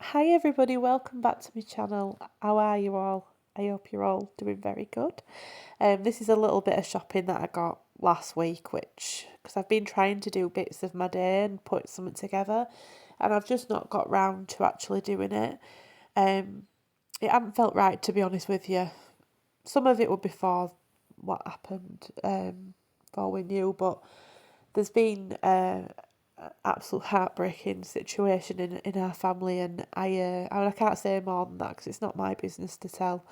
Hi everybody, welcome back to my channel. How are you all? I hope you're all doing very good. This is a little bit of shopping that I got last week, because I've been trying to do bits of my day and put something together, and I've just not got round to actually doing it. It hadn't felt right, to be honest with you. Some of it would before what happened, before we knew, but there's been absolute heartbreaking situation in our family, and I can't say more than that because it's not my business to tell.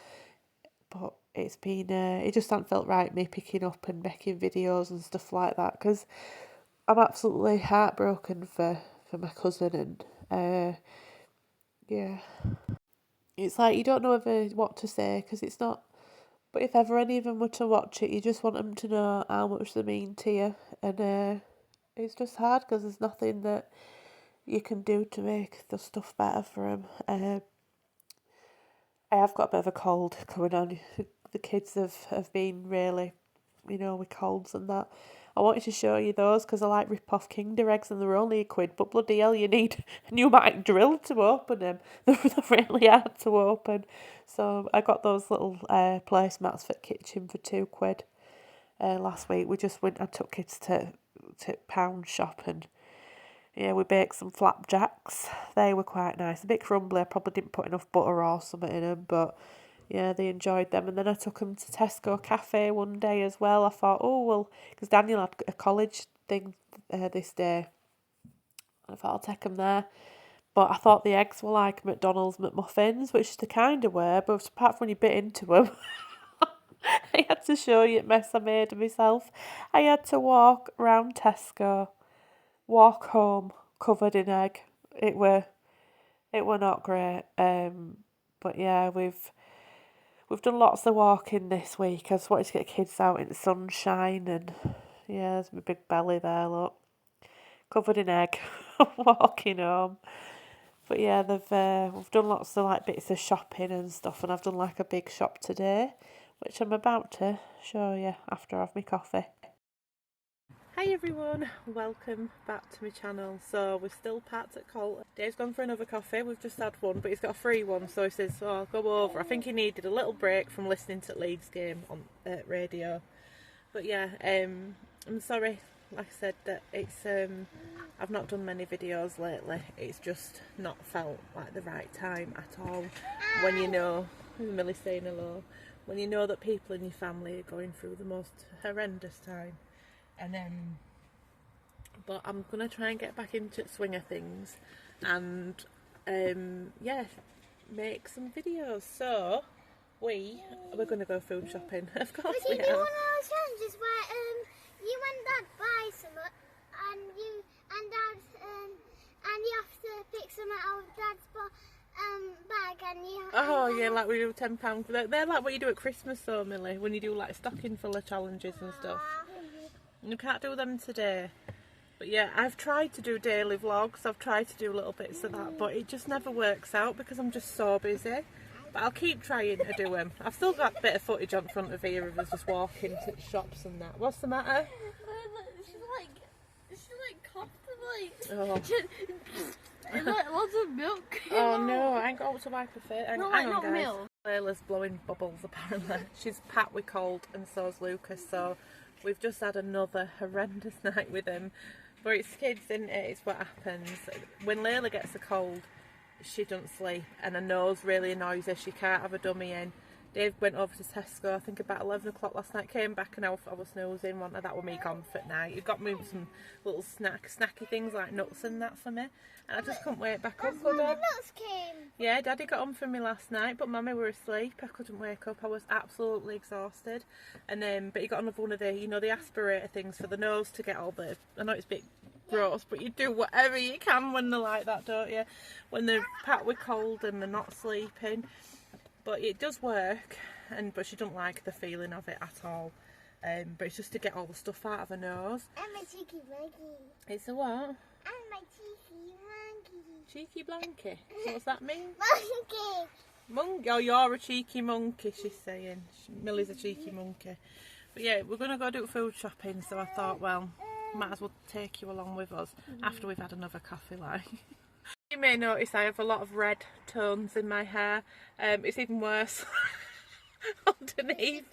But it's been it just hasn't felt right me picking up and making videos and stuff like that because I'm absolutely heartbroken for my cousin, and yeah, it's like you don't know ever what to say because it's not. But if ever any of them were to watch it, you just want them to know how much they mean to you, and it's just hard because there's nothing that you can do to make the stuff better for him. I have got a bit of a cold coming on. The kids have been really, with colds and that. I wanted to show you those because I like rip-off Kinder eggs and they're only £1, but bloody hell, you need a pneumatic drill to open them. They're really hard to open. So I got those little placemats for the kitchen for £2 last week. I took kids to pound shop, and yeah, we baked some flapjacks. They were quite nice. A bit crumbly. I probably didn't put enough butter or something in them, but yeah, they enjoyed them. And then I took them to Tesco Cafe one day as well. I thought, oh, well, because Daniel had a college thing this day. I thought I'll take them there. But I thought the eggs were like McDonald's McMuffins, which they kind of were, but apart from when you bit into them, I had to show you the mess I made of myself. I had to walk around Tesco, walk home covered in egg. It were not great. But yeah, we've done lots of walking this week. I just wanted to get kids out in the sunshine, and yeah, there's my big belly there, look, covered in egg, walking home. But yeah, we've done lots of like bits of shopping and stuff, and I've done like a big shop today, which I'm about to show you after I have my coffee. Hi everyone, welcome back to my channel. So we're still parked at Colt. Dave's gone for another coffee. We've just had one, but he's got a free one, so he says, "Oh, I'll go over." I think he needed a little break from listening to Leeds game on radio. But yeah, I'm sorry, like I said, that it's I've not done many videos lately. It's just not felt like the right time at all. When you know, Millie's saying hello, when you know that people in your family are going through the most horrendous time. And but I'm gonna try and get back into the swing of things, and yeah, make some videos. So we're gonna go food shopping. Of course we are. One of those challenges where you and Dad buy some, and you have to pick some out of Dad's bag, and you. Oh yeah, like we do £10. They're like what you do at Christmas, though, Millie, when you do like stocking full of challenges and stuff. You can't do them today. But yeah, I've tried to do daily vlogs, I've tried to do little bits of that, but it just never works out because I'm just so busy. But I'll keep trying to do them. I've still got a bit of footage on front of here of us just walking to the shops and that. What's the matter? She coughed Oh. and lots of milk. Oh no, I ain't got up to wipe her face. Hang on, not guys. milk. Layla's blowing bubbles apparently. She's pat with cold, and so's Lucas, so we've just had another horrendous night with him. But it's kids, isn't it? It's what happens. When Layla gets a cold, she doesn't sleep, and her nose really annoys her. She can't have a dummy in. Dave went over to Tesco, I think about 11 o'clock last night, came back and I was snoozing, wanted that with me comfort night. He got me some little snacky things like nuts and that for me, and I just couldn't wake back up, could I? Nuts came. Yeah, Daddy got on for me last night, but Mummy were asleep. I couldn't wake up. I was absolutely exhausted. And but he got on one of the, the aspirator things for the nose to get all the. I know it's a bit gross, but you do whatever you can when they're like that, don't you? When they're pat with cold and they're not sleeping. But it does work, but she doesn't like the feeling of it at all. But it's just to get all the stuff out of her nose. And my cheeky monkey. It's a what? And my cheeky monkey. Cheeky blankie. What's that mean? Monkey. Monkey. Oh, you're a cheeky monkey, she's saying. Millie's a cheeky monkey. But yeah, we're going to go do food shopping, so I thought, well, might as well take you along with us after we've had another coffee, like. may notice I have a lot of red tones in my hair. It's even worse underneath.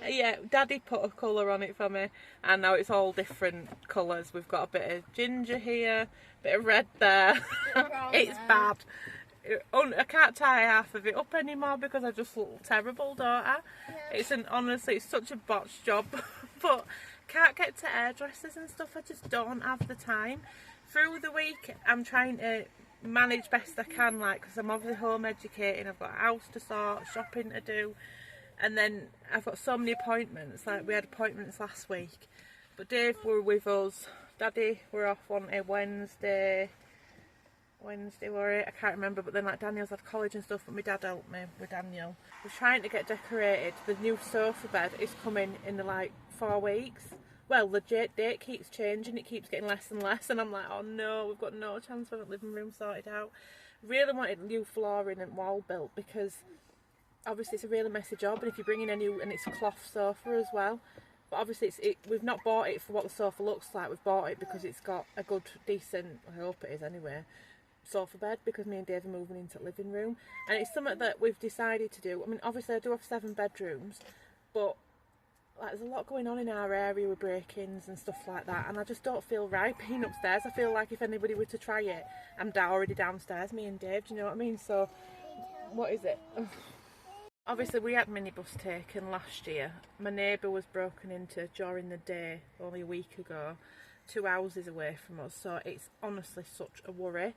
Yeah, Daddy put a colour on it for me, and now it's all different colours. We've got a bit of ginger here, a bit of red there. It's bad. I can't tie half of it up anymore because I just look terrible, don't I? Yeah. Honestly, it's such a botched job, but can't get to hairdressers and stuff. I just don't have the time. Through the week, I'm trying to manage best I can, like, because I'm obviously home educating. I've got a house to sort, shopping to do, and then I've got so many appointments. Like, we had appointments last week, but Dave were with us. Daddy were off on a Wednesday were it? I can't remember, but then like Daniel's had college and stuff, but my dad helped me with Daniel. We're trying to get decorated. The new sofa bed is coming in like 4 weeks. Well, the date keeps changing, it keeps getting less and less, and I'm like, oh no, we've got no chance of the living room sorted out. Really wanted new flooring and wall built, because obviously it's a really messy job, and if you bring in a new, and it's a cloth sofa as well, but obviously we've not bought it for what the sofa looks like, we've bought it because it's got a good, decent, I hope it is anyway, sofa bed, because me and Dave are moving into the living room, and it's something that we've decided to do. I mean, obviously I do have 7 bedrooms, but like, there's a lot going on in our area with break-ins and stuff like that, and I just don't feel right being upstairs. I feel like if anybody were to try it, I'm already downstairs, me and Dave, do you know what I mean? So what is it? Obviously we had minibus taken last year. My neighbour was broken into during the day only a week ago, 2 houses away from us, so it's honestly such a worry.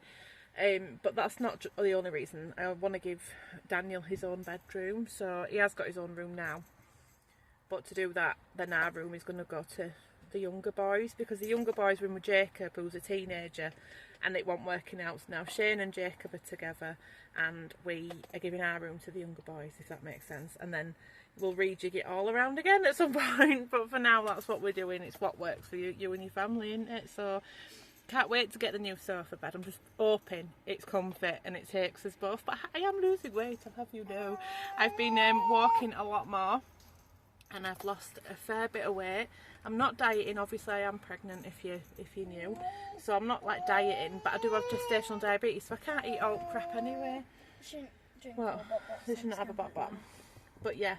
But that's not the only reason. I want to give Daniel his own bedroom, so he has got his own room now. But to do that, then our room is going to go to the younger boys, because the younger boys were in with Jacob, who's a teenager, and it wasn't working out. So now Shane and Jacob are together, and we are giving our room to the younger boys, if that makes sense. And then we'll rejig it all around again at some point. But for now, that's what we're doing. It's what works for you and your family, isn't it? So can't wait to get the new sofa bed. I'm just hoping it's comfy and it takes us both. But I am losing weight, I'll have you know. I've been walking a lot more, and I've lost a fair bit of weight. I'm not dieting, obviously I am pregnant, if you knew, so I'm not like dieting, but I do have gestational diabetes, so I can't eat all crap anyway. Well, they shouldn't have a bot. But yeah,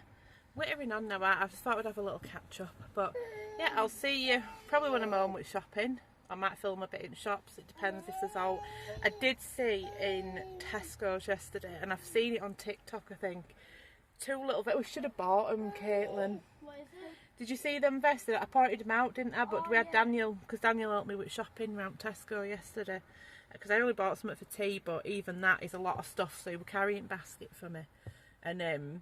wittering on now. I just thought we'd have a little catch up. But yeah, I'll see you probably when I'm home with shopping. I might film a bit in shops, it depends if there's out. I did see in Tesco's yesterday, and I've seen it on TikTok, I think, 2 little vests. We should have bought them, Caitlin. What is it? Did you see them vests? I pointed them out, didn't I? But we had Daniel, because Daniel helped me with shopping around Tesco yesterday. Because I only bought something for tea, but even that is a lot of stuff, so he was carrying a basket for me. And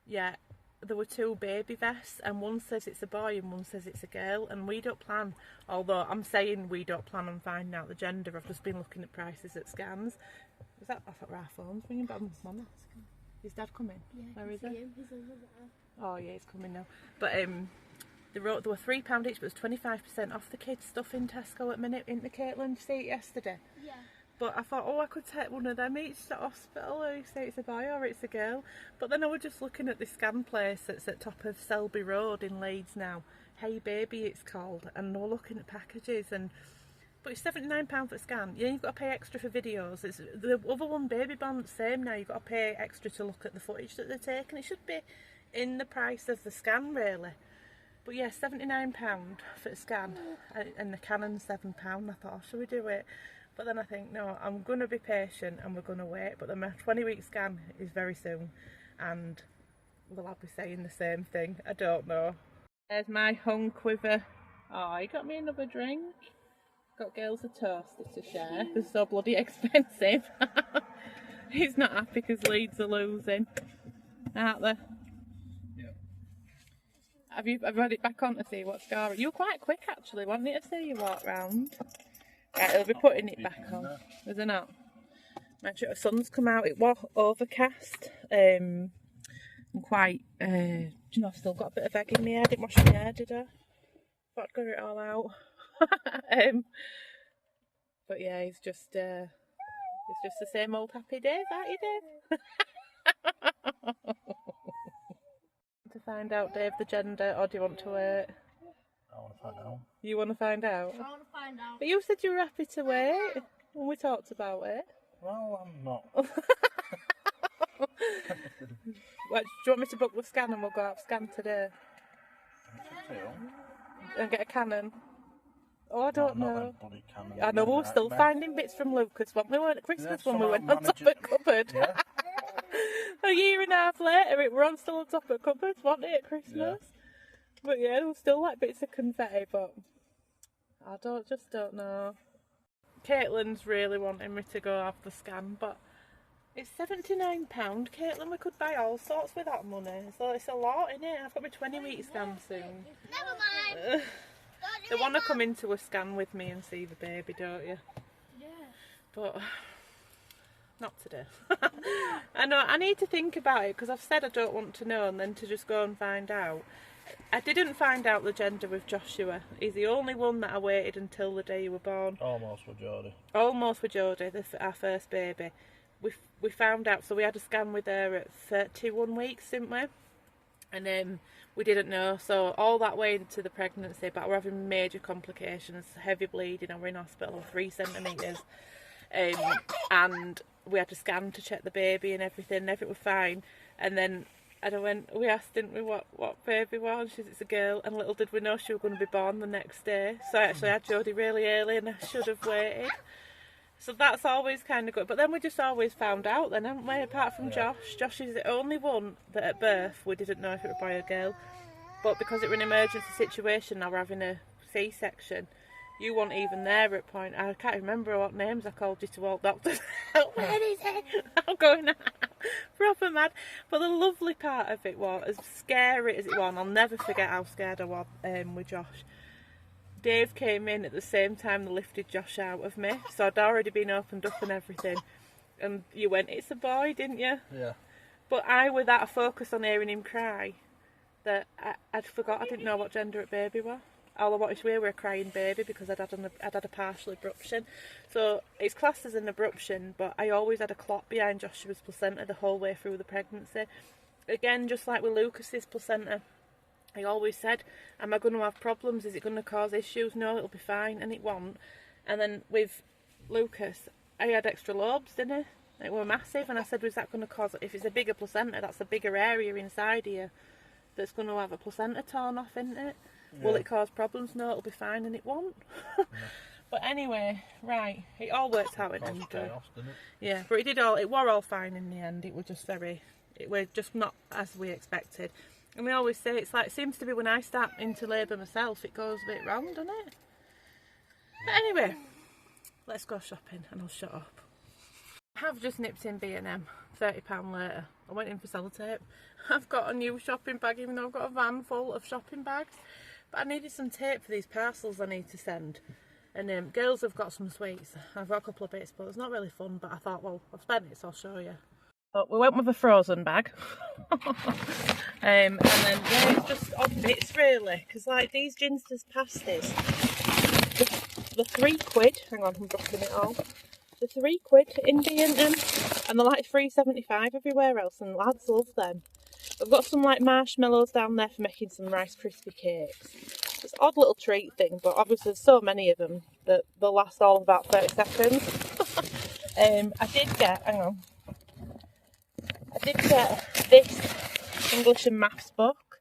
yeah, there were 2 baby vests, and one says it's a boy and one says it's a girl, and we don't plan, although I'm saying we don't plan on finding out the gender. I've just been looking at prices at scans. Was that, I thought our phone's ringing, but Mum, is Dad coming? Yeah, where is he? He's over there. Oh yeah, he's coming now. But there were £3 each, but it was 25% off the kids' stuff in Tesco at minute, isn't the Caitlin? Did you see it yesterday? Yeah. But I thought, oh, I could take one of them each to the hospital, or say it's a boy or it's a girl. But then I was just looking at the scan place that's at top of Selby Road in Leeds now. Hey Baby it's called, and we're looking at packages, and but it's £79 for a scan. Yeah, you've got to pay extra for videos. It's the other one, Baby Bond's same now. You've got to pay extra to look at the footage that they're taking. It should be in the price of the scan, really. But yeah, £79 for a scan, and the Canon's £7. I thought, oh, should we do it? But then I think, no, I'm going to be patient and we're going to wait. But then my 20-week scan is very soon, and will I be saying the same thing? I don't know. There's my hunk with a... Oh, he got me another drink. Got girls a toasty to share. They're so bloody expensive. He's not happy because Leeds are losing, aren't they? Yeah. Have you had it back on to see what's going on? You were quite quick actually, wasn't it, to see you walk round? Right, he'll be putting it back on, is it not? Actually, the sun's come out. It was overcast. I'm quite, do you know, I've still got a bit of egg in my hair. I didn't wash my hair, did I? Thought I'd got it all out. But yeah, it's just the same old happy days, aren't you, Dave? To find out, Dave, the gender, or do you want to wait? I want to find out. You want to find out? I want to find out. But you said you were happy to wait when we talked about it. Well, I'm not. What, do you want me to book the scan and we'll go out scan today? And get a Canon? Oh, I don't know. I know, we were still finding bits from Lucas, weren't we? Weren't at Christmas when we went on top of the cupboard. Yeah. A year and a half later, it were on still on top of cupboards, wasn't it, at Christmas? Yeah. But yeah, there was still like bits of confetti, but I just don't know. Caitlin's really wanting me to go have the scan, but it's £79, Caitlin. We could buy all sorts with that money, so it's a lot, innit? I've got my 20-week scan soon. Never mind. They want to come into a scan with me and see the baby, don't you? Yeah. But not today. I know, I need to think about it because I've said I don't want to know and then to just go and find out. I didn't find out the gender with Joshua. He's the only one that I waited until the day you were born. Almost with Jodie. Almost with Jodie, our first baby. We found out, so we had a scan with her at 31 weeks, didn't we? And we didn't know, so all that way into the pregnancy, but we're having major complications, heavy bleeding, and we're in hospital 3 centimetres. And we had a scan to check the baby and everything was fine. And then we asked, didn't we, what baby was? She said it's a girl, and little did we know she was going to be born the next day. So I actually had Jodie really early and I should have waited. So that's always kind of good. But then we just always found out then, haven't we? Apart from Josh. Josh is the only one that at birth we didn't know if it was a boy or girl. But because it was an emergency situation, now we're having a C-section. You weren't even there at point. I can't remember what names I called you to all doctors. Where is it? I'm going proper mad. But the lovely part of it was, as scary as it was, and I'll never forget how scared I was with Josh. Dave came in at the same time they lifted Josh out of me, so I'd already been opened up and everything. And you went, it's a boy, didn't you? Yeah. But I, with that focus on hearing him cry, that I'd forgot I didn't know what gender a baby was. All I wanted to hear were a crying baby because I'd had a partial abruption. So it's classed as an abruption, but I always had a clot behind Joshua's placenta the whole way through the pregnancy. Again, just like with Lucas's placenta, I always said, am I going to have problems? Is it going to cause issues? No, it'll be fine, and it won't. And then with Lucas, I had extra lobes, didn't I? It were massive, and I said, was that going to cause, if it's a bigger placenta, that's a bigger area inside here that's going to have a placenta torn off, isn't it? Yeah. Will it cause problems? No, it'll be fine, and it won't. Yeah. But anyway, right, it all worked out in the end. Chaos, didn't it? Yeah, but it were all fine in the end. It was just not as we expected. And we always say, it seems to be when I start into labour myself, it goes a bit wrong, doesn't it? But anyway, let's go shopping and I'll shut up. I have just nipped in B&M, £30 later. I went in for sellotape. I've got a new shopping bag, even though I've got a van full of shopping bags. But I needed some tape for these parcels I need to send. And girls have got some sweets. I've got a couple of bits, but it's not really fun. But I thought, well, I've spent it, so I'll show you. But we went with a frozen bag. And then, yeah, it's just odd bits really. Because like these Ginsters pasties, the £3, hang on, I'm dropping it all. The £3 in B&M, and they're like £3.75 everywhere else, and lads love them. I've got some like marshmallows down there for making some Rice Krispie cakes. It's an odd little treat thing, but obviously there's so many of them that they'll last all about 30 seconds. I did get this English and Maths book,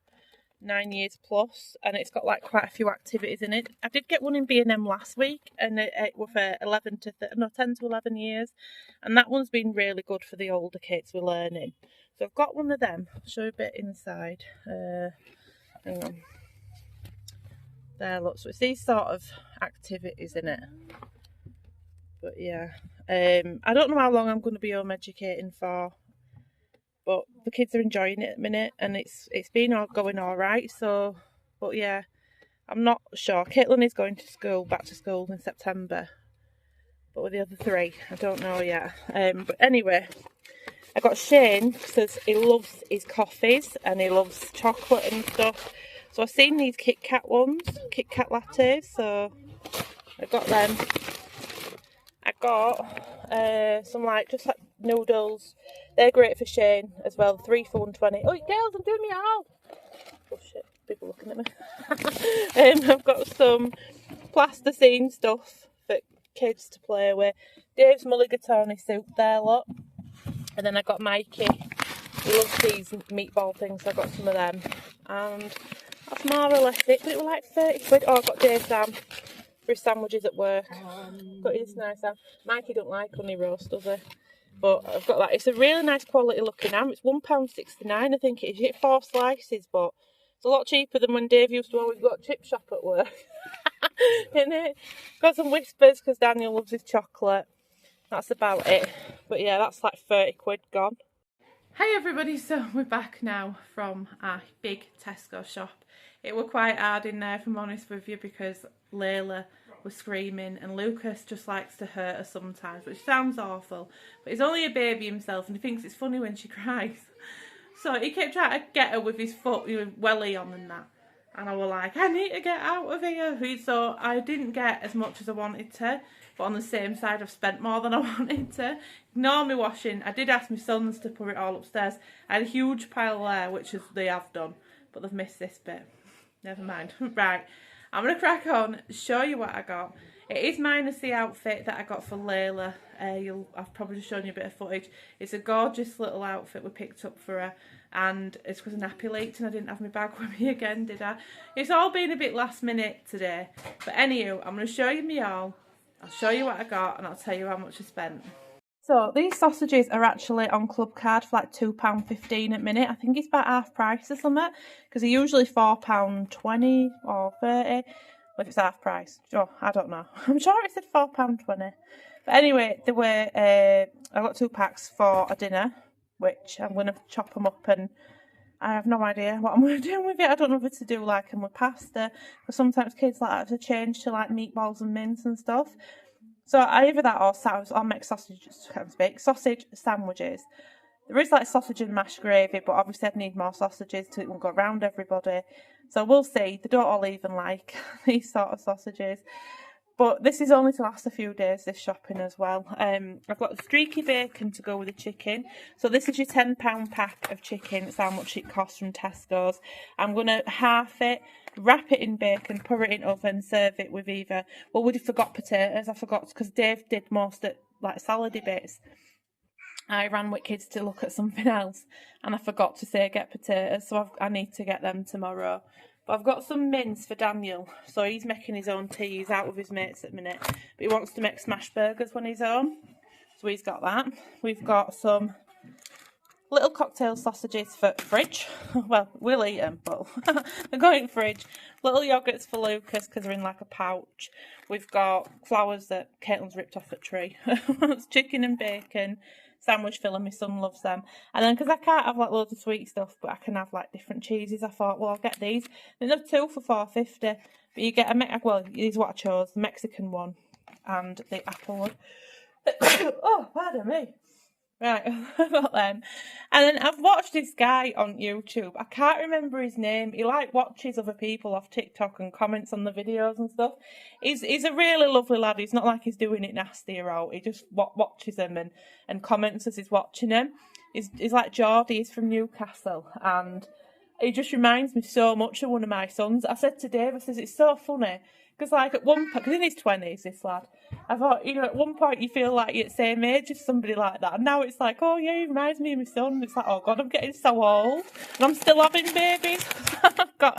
9 years plus, and it's got like quite a few activities in it. I did get one in B&M last week, and it was for 10 to 11 years, and that one's been really good for the older kids we're learning. So I've got one of them. I'll show you a bit inside. Hang on. There, look, so it's these sort of activities in it. But yeah, I don't know how long I'm going to be home educating for, but the kids are enjoying it at the minute, and it's been going all right. So, but yeah, I'm not sure. Caitlin is going to school, back to school in September, but with the other 3, I don't know yet. But anyway, I got Shane because he loves his coffees and he loves chocolate and stuff. So I've seen these Kit Kat ones, Kit Kat lattes, so I got them. I got some just like noodles. They're great for Shane as well. 3 for £1.20. Oh, girls, I'm doing me out. Oh shit, people looking at me. I've got some plasticine stuff for kids to play with. Dave's mulligatawny soup there, look. And then I got Mikey. He loves these meatball things, so I got some of them. And that's more or less it. But it was like 30 quid. Oh, I got Dave Sam for his sandwiches at work. Got his nice ham. Mikey don't like honey roast, does he? But I've got that. It's a really nice quality looking ham. It's £1.69, I think it is. You get 4 slices, but it's a lot cheaper than when Dave used to always go to chip shop at work. Isn't it? Got some Whispers because Daniel loves his chocolate. That's about it. But yeah, that's like 30 quid gone. Hi everybody, so we're back now from our big Tesco shop. It were quite hard in there, if I'm honest with you, because Layla was screaming and Lucas just likes to hurt her sometimes, which sounds awful, but he's only a baby himself and he thinks it's funny when she cries. So he kept trying to get her with his foot, welly on and that. And I was like, I need to get out of here. So I didn't get as much as I wanted to, but on the same side I've spent more than I wanted to. Ignore me washing. I did ask my sons to put it all upstairs. I had a huge pile there, which they have done, but they've missed this bit. Never mind. Right, I'm going to crack on, show you what I got. It is minus the outfit that I got for Layla. I've probably just shown you a bit of footage. It's a gorgeous little outfit we picked up for her. And it's because a nappy leaked and I didn't have my bag with me again, did I? It's all been a bit last minute today. But anywho, I'm going to show you me all. I'll show you what I got and I'll tell you how much I spent. So these sausages are actually on club card for like £2.15 at minute. I think it's about half price or something, because they're usually £4.20 or £30. If it's half price, oh, I don't know. I'm sure it said £4.20. But anyway, there were I got 2 packs for a dinner, which I'm going to chop them up, and I have no idea what I'm going to do with it. I don't know if it's to do like them with pasta, because sometimes kids like that to change to like meatballs and mince and stuff. So either that or I'll make sausage sandwiches. There is like sausage and mashed gravy, but obviously I'd need more sausages so it won't go around everybody. So we'll see. They don't all even like these sort of sausages. But this is only to last a few days, this shopping as well. I've got streaky bacon to go with the chicken. So this is your £10 pack of chicken. It's how much it costs from Tesco's. I'm going to half it, wrap it in bacon, put it in oven, serve it with either... Well, we forgot potatoes. I forgot because Dave did most of like salady bits. I ran with kids to look at something else and I forgot to say get potatoes. So I need to get them tomorrow. But I've got some mince for Daniel, so he's making his own tea. He's out with his mates at the minute, but he wants to make smash burgers when he's home, so he's got that. We've got some little cocktail sausages for fridge. Well, we'll eat them, but they're going in fridge. Little yogurts for Lucas because they're in like a pouch. We've got flowers that Caitlin's ripped off a tree. It's chicken and bacon. Sandwich filler, my son loves them. And then because I can't have like loads of sweet stuff, but I can have like different cheeses, I thought, well, I'll get these. Then they're 2 for £4.50, but you get these are what I chose, the Mexican one and the apple one. Oh, pardon me. Right, I got them. And then I've watched this guy on YouTube. I can't remember his name. He like watches other people off TikTok and comments on the videos and stuff. He's a really lovely lad. He's not like he's doing it nasty or out. He just watches them and comments as he's watching them. He's like Geordie. He's from Newcastle and he just reminds me so much of one of my sons. I said to Dave, I says, it's so funny. Because like at one point, because in his 20s, this lad, I thought, at one point you feel like you're the same age as somebody like that. And now it's like, oh yeah, he reminds me of my son. It's like, oh God, I'm getting so old. And I'm still having babies. I've got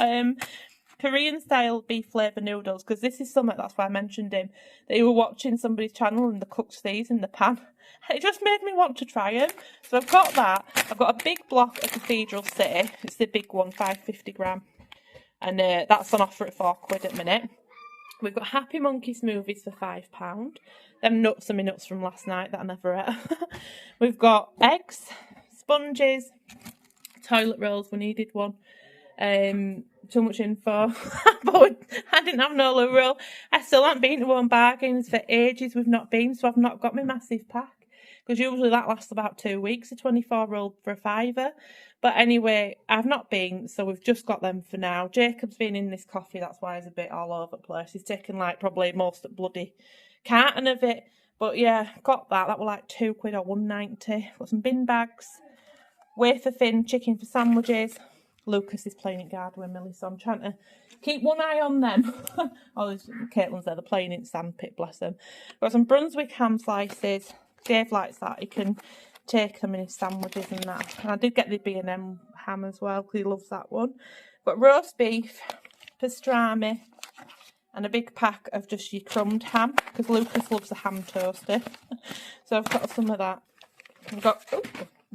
Korean style beef flavour noodles. Because this is something, that's why I mentioned him, that he were watching somebody's channel and they cooked these in the pan. It just made me want to try them. So I've got that. I've got a big block of Cathedral City. It's the big one, 550 gram. And that's on offer at £4 at minute. We've got Happy Monkey smoothies for £5. Them nuts are my nuts from last night that I never ate. We've got eggs, sponges, toilet rolls. We needed one. Too much info. But I didn't have no loo roll. I still haven't been to one bargains for ages. We've not been, so I've not got my massive pack. Because usually that lasts about 2 weeks, a 24 roll for a £5. But anyway, I've not been, so we've just got them for now. Jacob's been in this coffee, that's why he's a bit all over the place. He's taken like probably most bloody carton of it. But yeah, got that. That were like £2 or £1.90. Got some bin bags, wafer thin chicken for sandwiches, Lucas is playing at guard with Millie, so I'm trying to keep one eye on them. Oh, there's Caitlin's there, they're playing in sandpit, bless them. Got some Brunswick ham slices. Dave likes that, he can take them in his sandwiches and that. And I did get the B&M ham as well, because he loves that one. Got roast beef, pastrami, and a big pack of just your crumbed ham, because Lucas loves a ham toaster. So I've got some of that. I've got,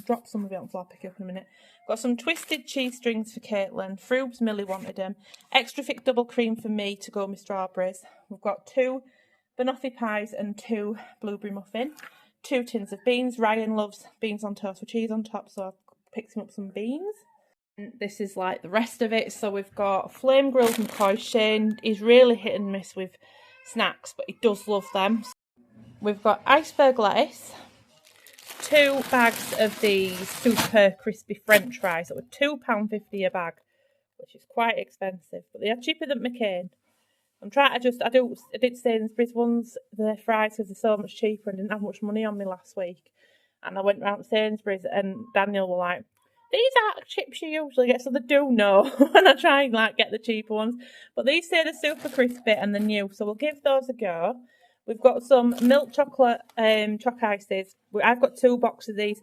drop some of it on the floor, pick it up in a minute. Got some twisted cheese strings for Caitlin. Froobs, Millie wanted them. Extra thick double cream for me to go with strawberries. We've got 2 banoffee pies and 2 blueberry muffin. 2 tins of beans. Ryan loves beans on toast with cheese on top, so I've picked him up some beans. And this is like the rest of it. So we've got flame grills and pies. Shane is really hit and miss with snacks, but he does love them. We've got iceberg lettuce. 2 bags of these super crispy French fries that were £2.50 a bag, which is quite expensive, but they are cheaper than McCain. I'm trying to I did Sainsbury's ones, the fries, because they're so much cheaper, and didn't have much money on me last week. And I went round to Sainsbury's and Daniel were like, these aren't chips you usually get, so they do know. And I try and like get the cheaper ones. But these say they're super crispy and they're new, so we'll give those a go. We've got some milk chocolate choc ices. I've got 2 boxes of these.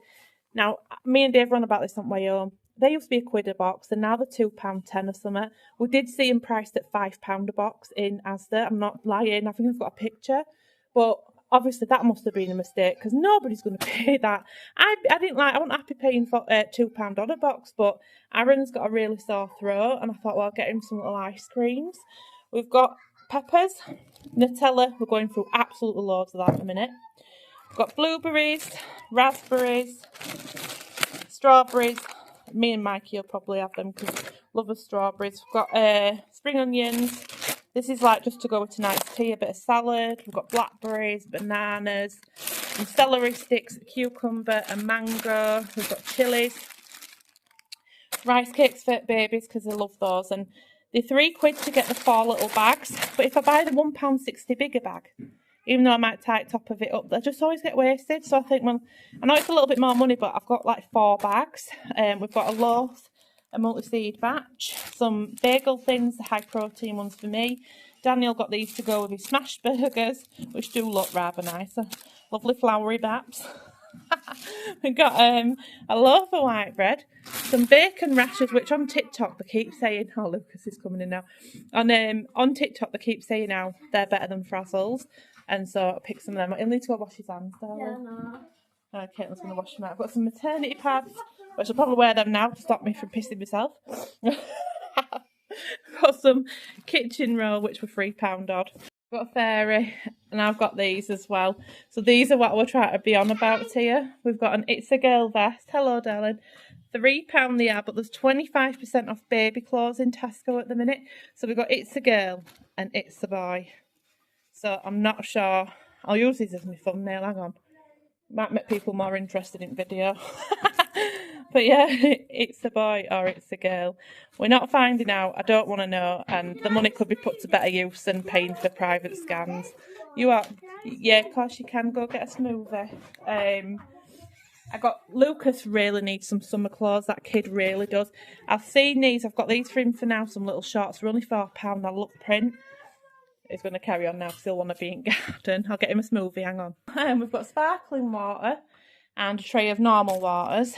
Now, me and Dave run about this on way home. They used to be £1 a box, and now they're £2.10 or something. We did see them priced at £5 a box in Asda. I'm not lying. I think I've got a picture. But obviously that must have been a mistake, because nobody's going to pay that. I wasn't happy paying for £2 on a box, but Aaron's got a really sore throat, and I thought, well, I'll get him some little ice creams. We've got peppers, Nutella. We're going through absolutely loads of that in a minute. We've got blueberries, raspberries, strawberries. Me and Mikey will probably have them because love the strawberries. We've got spring onions. This is like just to go with tonight's tea, a bit of salad. We've got blackberries, bananas, some celery sticks, cucumber and mango. We've got chilies, rice cakes for babies because they love those. And they're £3 to get the 4 little bags. But if I buy the £1.60 bigger bag, even though I might tie the top of it up, they just always get wasted. So I think, well, I know it's a little bit more money, but I've got like 4 bags. We've got a loaf, a multi-seed batch, some bagel thins, the high protein ones for me. Daniel got these to go with his smashed burgers, which do look rather nice. Lovely floury baps. We've got a loaf of white bread, some bacon rashers, which on TikTok they keep saying, oh, Lucas is coming in now. On TikTok they keep saying now they're better than Frazzles. And so I picked some of them. He'll need to go wash his hands, darling. Yeah, no. Caitlin's going to wash them out. I've got some maternity pads, which I'll probably wear them now to stop me from pissing myself. Got some kitchen roll, which were £3 odd. Got a fairy, and I've got these as well. So these are what we're trying to be on about here. We've got an It's a Girl vest. Hello, darling. £3 they are, but there's 25% off baby clothes in Tesco at the minute. So we've got It's a Girl and It's a Boy. So I'm not sure. I'll use these as my thumbnail. Hang on. Might make people more interested in video. But yeah, it's a boy or it's a girl. We're not finding out. I don't want to know. And the money could be put to better use than paying for private scans. You are? Yeah, of course you can. Go get a smoothie. I got Lucas really needs some summer clothes. That kid really does. I've seen these. I've got these for him for now. Some little shorts. They're only £4. I love the print. He's going to carry on now because he'll want to be in garden. I'll get him a smoothie, hang on. We've got sparkling water and a tray of normal waters.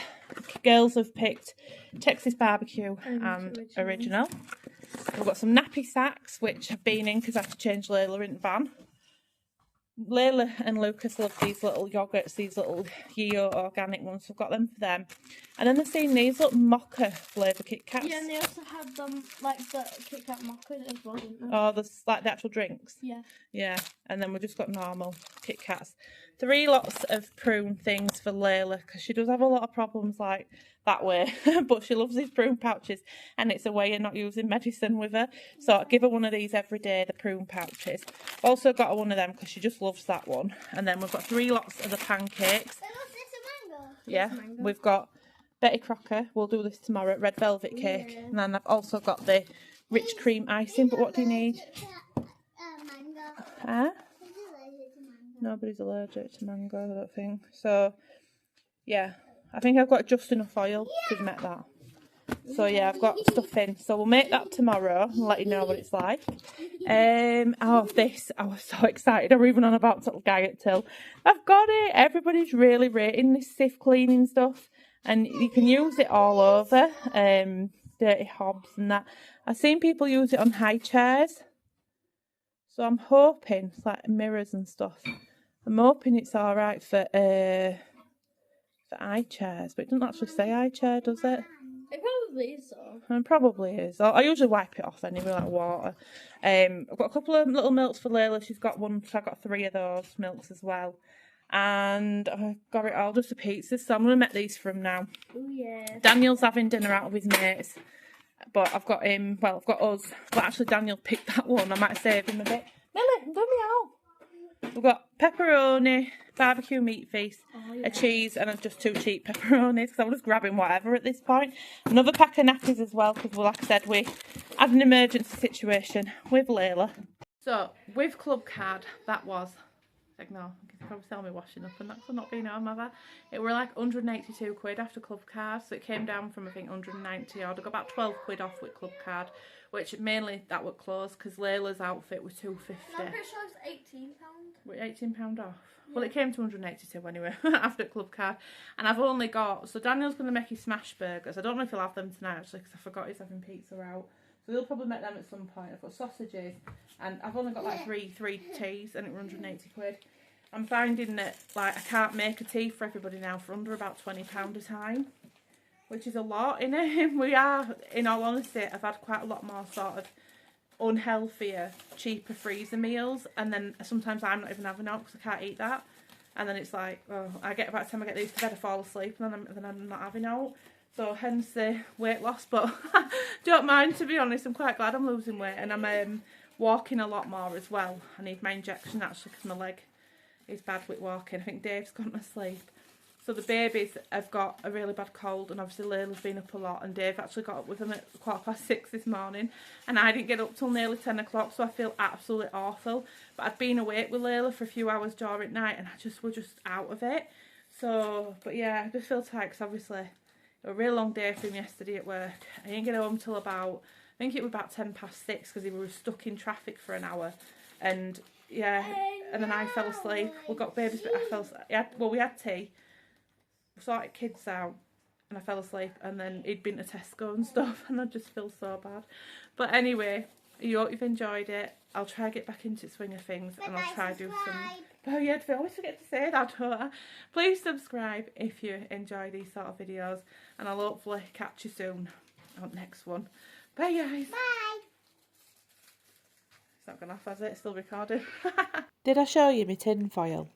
Girls have picked Texas barbecue and original. We've got some nappy sacks, which have been in because I have to change Layla in the van. Layla and Lucas love these little yogurts, these little Yo organic ones. We've got them for them. And then they've seen these little mocha flavour Kit Kats. Yeah, and they also had them, like, the Kit Kat mocha as well, didn't they? Oh, there's like the actual drinks? Yeah. Yeah, and then we've just got normal Kit Kats. 3 lots of prune things for Layla, because she does have a lot of problems like that way. But she loves these prune pouches, and it's a way of not using medicine with her. So I give her one of these every day, the prune pouches. Also got her one of them because she just loves that one. And then we've got 3 lots of the pancakes. Yeah, we've got Betty Crocker. We'll do this tomorrow. Red velvet cake. Yeah. And then I've also got the rich cream icing. But what do you need? Huh? Nobody's allergic to mango, I don't think. So, yeah. I think I've got just enough oil to make that. So yeah, I've got stuff in. So we'll make that tomorrow and let you know what it's like. This, I was so excited. I were even on about to guy it till. I've got it. Everybody's really rating this sieve cleaning stuff. And you can use it all over. Dirty hobs and that. I've seen people use it on high chairs. So I'm hoping, it's like mirrors and stuff. I'm hoping it's alright for eye chairs, but it doesn't actually say eye chair, does it? It probably is so. It probably is. I usually wipe it off anyway, like water. I've got a couple of little milks for Layla. She's got one, so I've got 3 of those milks as well. And I've got it all just a pizza, so I'm going to make these for him now. Oh yeah. Daniel's having dinner out with his mates, but I've got him, well, I've got us. But actually, Daniel picked that one. I might save him a bit. Millie, do me out. We've got pepperoni, barbecue meat feast, a cheese, and just 2 cheap pepperonis because I'm just grabbing whatever at this point. Another pack of nappies as well because, well, like I said, we had an emergency situation with Layla. So, with Club Card, that was, ignore, you can probably tell me washing up and that's for not being home, have I? It were like 182 quid after Club Card, so it came down from, I think, 190 odd. I got about 12 quid off with Club Card, which mainly that would close because Layla's outfit was 250. No, I'm pretty sure it's £18. We're £18 off. Yeah. Well, it came to 182 anyway after Club Card, and I've only got, so Daniel's going to make his smash burgers. I don't know if he'll have them tonight actually because I forgot he's having pizza out, so he'll probably make them at some point. I've got sausages, and I've only got like three teas, and it was 180 quid. I'm finding that like I can't make a tea for everybody now for under about £20 a time, which is a lot, innit? We are, in all honesty, I've had quite a lot more sort of unhealthier, cheaper freezer meals, and then sometimes I'm not even having out because I can't eat that, and then it's like, oh, I get about the time I get these to bed, I fall asleep, and then I'm not having out. So hence the weight loss, but don't mind, to be honest. I'm quite glad I'm losing weight, and I'm walking a lot more as well. I need my injection actually because my leg is bad with walking. I think Dave's gone to sleep. So the babies have got a really bad cold, and obviously Layla's been up a lot, and Dave actually got up with them at 6:15 this morning, and I didn't get up till nearly 10 o'clock, so I feel absolutely awful. But I've been awake with Layla for a few hours during night, and we're just out of it. So, but yeah, I just feel tight because obviously it was a real long day for him yesterday at work. I didn't get home till about, I think it was about 6:10 because he was stuck in traffic for an hour, and yeah, and then I fell asleep. We got babies, but I fell asleep. We had tea. Sorted kids out, and I fell asleep, and then he'd been to Tesco and stuff, and I just feel so bad. But anyway, I hope you've enjoyed it. I'll try to get back into the swing of things, and I'll try to do some. Oh yeah, I always forget to say that, don't I? Please subscribe if you enjoy these sort of videos, and I'll hopefully catch you soon on the next one. Bye guys. Bye. It's not gone off, has it? It's still recording. Did I show you my tin foil?